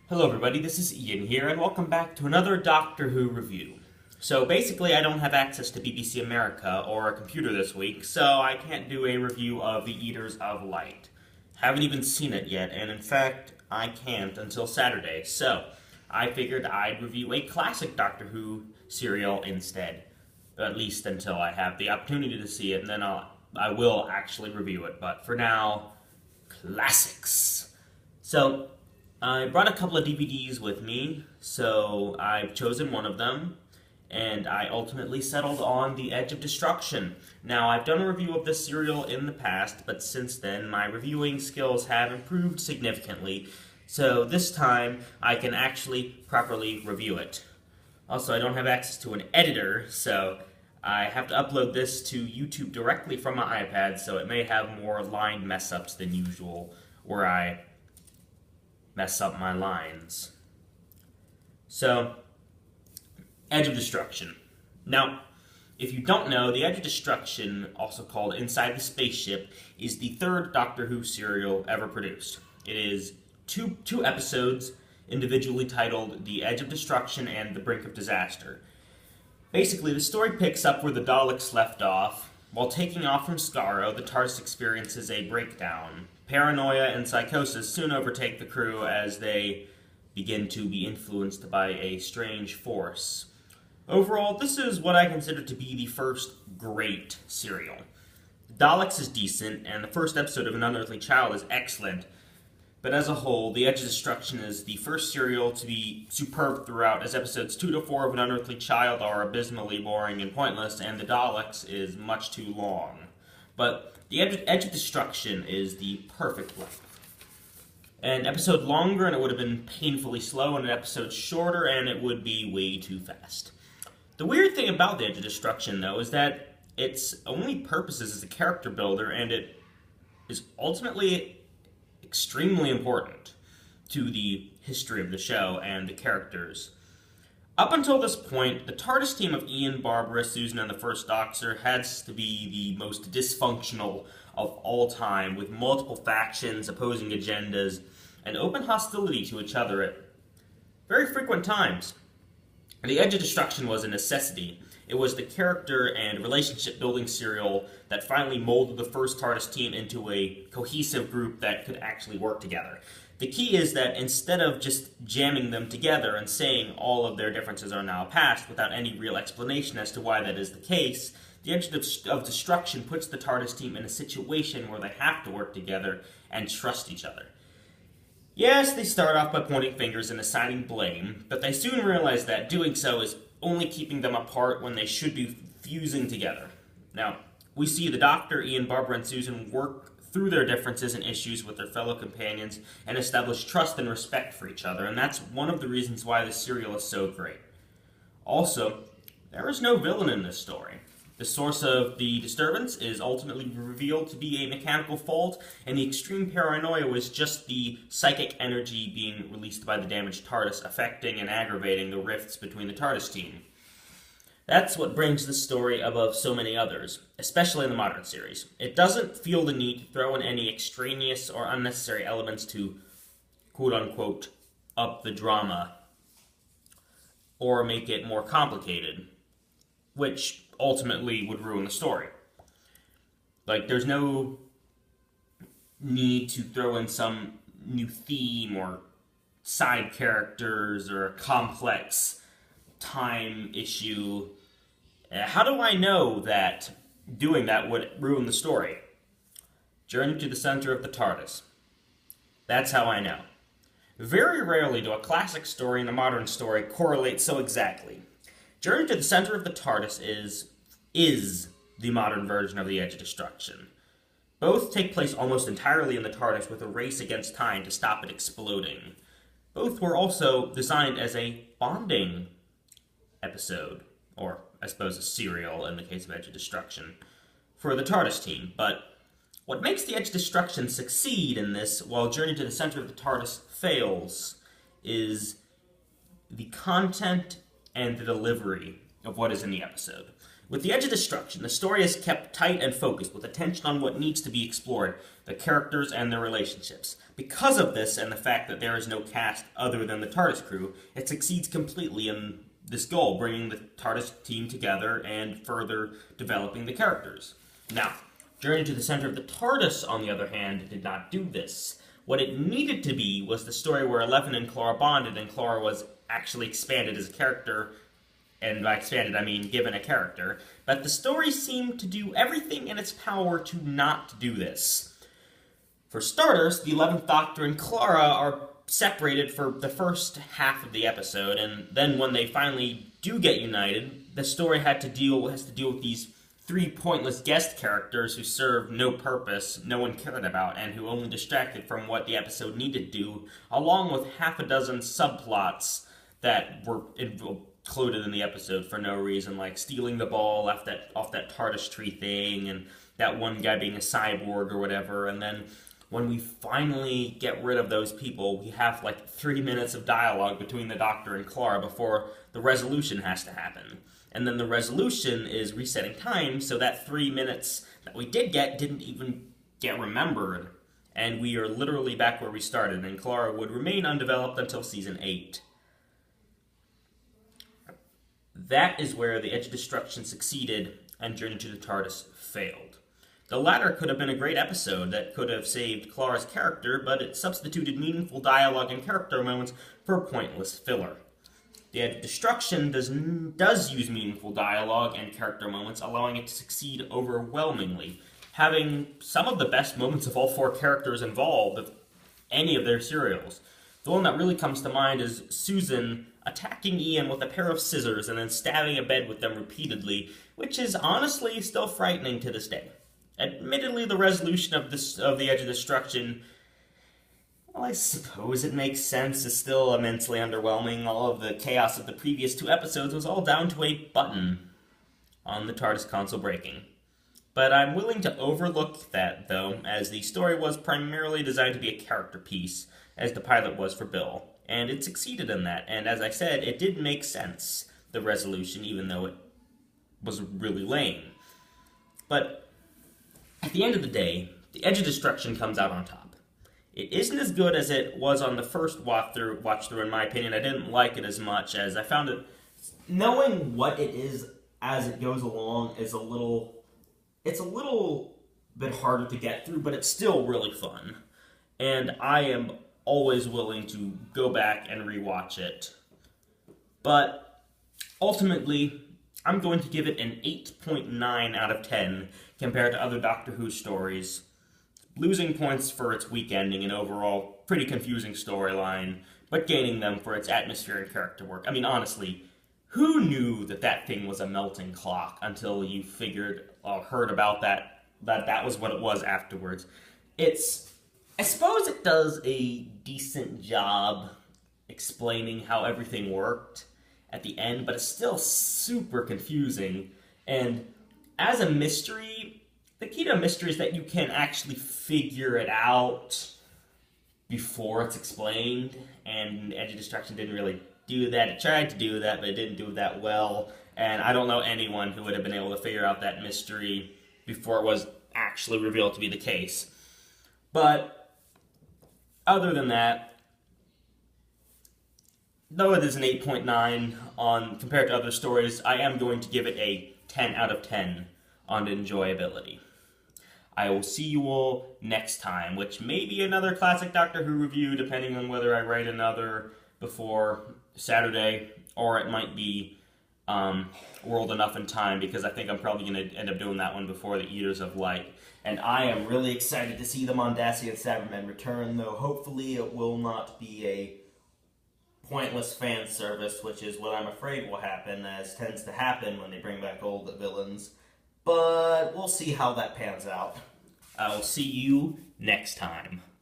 Hello everybody, this is Ian here, and welcome back to another Doctor Who review. So basically I don't have access to BBC America or a computer this week, so I can't do a review of The Eaters of Light. Haven't even seen it yet, and in fact, I can't until Saturday, so I figured I'd review a classic Doctor Who serial instead. At least until I have the opportunity to see it, and then I will actually review it, but for now, classics. So, I brought a couple of DVDs with me, so I've chosen one of them, and I ultimately settled on The Edge of Destruction. Now, I've done a review of this serial in the past, but since then my reviewing skills have improved significantly, so this time I can actually properly review it. Also, I don't have access to an editor, so I have to upload this to YouTube directly from my iPad, so it may have more line mess-ups than usual, where I mess up my lines. So, Edge of Destruction. Now, if you don't know, The Edge of Destruction, also called Inside the Spaceship, is the third Doctor Who serial ever produced. It is two episodes, individually titled The Edge of Destruction and The Brink of Disaster. Basically, the story picks up where the Daleks left off. While taking off from Skaro, the TARDIS experiences a breakdown. Paranoia and psychosis soon overtake the crew as they begin to be influenced by a strange force. Overall, this is what I consider to be the first great serial. Daleks is decent, and the first episode of An Unearthly Child is excellent, but as a whole, The Edge of Destruction is the first serial to be superb throughout, as episodes 2 to 4 of An Unearthly Child are abysmally boring and pointless, and The Daleks is much too long. But The Edge of Destruction is the perfect length. An episode longer and it would have been painfully slow, and an episode shorter and it would be way too fast. The weird thing about The Edge of Destruction, though, is that its only purpose is as a character builder, and it is ultimately extremely important to the history of the show and the characters. Up until this point, the TARDIS team of Ian, Barbara, Susan, and the First Doctor has to be the most dysfunctional of all time, with multiple factions, opposing agendas, and open hostility to each other at very frequent times. The Edge of Destruction was a necessity. It was the character and relationship-building serial that finally molded the first TARDIS team into a cohesive group that could actually work together. The key is that instead of just jamming them together and saying all of their differences are now past without any real explanation as to why that is the case, The Edge of Destruction puts the TARDIS team in a situation where they have to work together and trust each other. Yes, they start off by pointing fingers and assigning blame, but they soon realize that doing so is only keeping them apart when they should be fusing together. Now, we see the Doctor, Ian, Barbara, and Susan work through their differences and issues with their fellow companions and establish trust and respect for each other, and that's one of the reasons why this serial is so great. Also, there is no villain in this story. The source of the disturbance is ultimately revealed to be a mechanical fault, and the extreme paranoia was just the psychic energy being released by the damaged TARDIS, affecting and aggravating the rifts between the TARDIS team. That's what brings this story above so many others, especially in the modern series. It doesn't feel the need to throw in any extraneous or unnecessary elements to, quote-unquote, up the drama, or make it more complicated, which ultimately would ruin the story. Like, there's no need to throw in some new theme or side characters or a complex time issue. How do I know that doing that would ruin the story? Journey to the center of the TARDIS. That's how I know. Very rarely do a classic story and a modern story correlate so exactly. Journey to the center of the TARDIS is the modern version of The Edge of Destruction. Both take place almost entirely in the TARDIS with a race against time to stop it exploding. Both were also designed as a bonding episode, or I suppose a serial in the case of Edge of Destruction, for the TARDIS team. But what makes The Edge of Destruction succeed in this, while Journey to the Center of the TARDIS fails, is the content and the delivery of what is in the episode. With The Edge of Destruction, the story is kept tight and focused, with attention on what needs to be explored, the characters and their relationships. Because of this, and the fact that there is no cast other than the TARDIS crew, it succeeds completely in this goal, bringing the TARDIS team together and further developing the characters. Now, Journey to the Center of the TARDIS, on the other hand, did not do this. What it needed to be was the story where Eleven and Clara bonded, and Clara was actually expanded as a character, and by expanded I mean given a character, but the story seemed to do everything in its power to not do this. For starters, the 11th Doctor and Clara are separated for the first half of the episode, and then when they finally do get united, the story has to deal with these three pointless guest characters who serve no purpose, no one cared about, and who only distracted from what the episode needed to do, along with half a dozen subplots that were included in the episode for no reason, like stealing the ball off that TARDIS tree thing, and that one guy being a cyborg or whatever, and then when we finally get rid of those people, we have like 3 minutes of dialogue between the Doctor and Clara before the resolution has to happen. And then the resolution is resetting time, so that 3 minutes that we did get didn't even get remembered. And we are literally back where we started, and Clara would remain undeveloped until season 8. That is where The Edge of Destruction succeeded and Journey to the TARDIS failed. The latter could have been a great episode that could have saved Clara's character, but it substituted meaningful dialogue and character moments for pointless filler. The Edge of Destruction does use meaningful dialogue and character moments, allowing it to succeed overwhelmingly, having some of the best moments of all 4 characters involved of any of their serials. The one that really comes to mind is Susan attacking Ian with a pair of scissors and then stabbing a bed with them repeatedly, which is honestly still frightening to this day. Admittedly, the resolution of The Edge of Destruction, well, I suppose it makes sense, is still immensely underwhelming. All of the chaos of the previous 2 episodes was all down to a button on the TARDIS console breaking. But I'm willing to overlook that, though, as the story was primarily designed to be a character piece, as the pilot was for Bill, and it succeeded in that, and as I said, it did make sense, the resolution, even though it was really lame. But at the end of the day, The Edge of Destruction comes out on top. It isn't as good as it was on the first watch through, in my opinion. I didn't like it as much, as I found it, knowing what it is as it goes along is it's a little bit harder to get through, but it's still really fun. And I am always willing to go back and rewatch it. But ultimately, I'm going to give it an 8.9 out of 10 compared to other Doctor Who stories, losing points for its weak ending and overall pretty confusing storyline, but gaining them for its atmosphere and character work. I mean, honestly, who knew that thing was a melting clock until you heard about that was what it was afterwards? I suppose it does a decent job explaining how everything worked at the end, but it's still super confusing. And as a mystery, the key to a mystery is that you can actually figure it out before it's explained, and Edge of Destruction didn't really do that. It tried to do that, but it didn't do that well, and I don't know anyone who would have been able to figure out that mystery before it was actually revealed to be the case. But other than that, though it is an 8.9 compared to other stories, I am going to give it a 10 out of 10 on enjoyability. I will see you all next time, which may be another classic Doctor Who review, depending on whether I write another before Saturday, or it might be World Enough in Time, because I think I'm probably going to end up doing that one before the Eaters of Light. And I am really excited to see the Mondasian Cybermen return, though hopefully it will not be a pointless fan service, which is what I'm afraid will happen, as tends to happen when they bring back old villains. But we'll see how that pans out. I'll see you next time.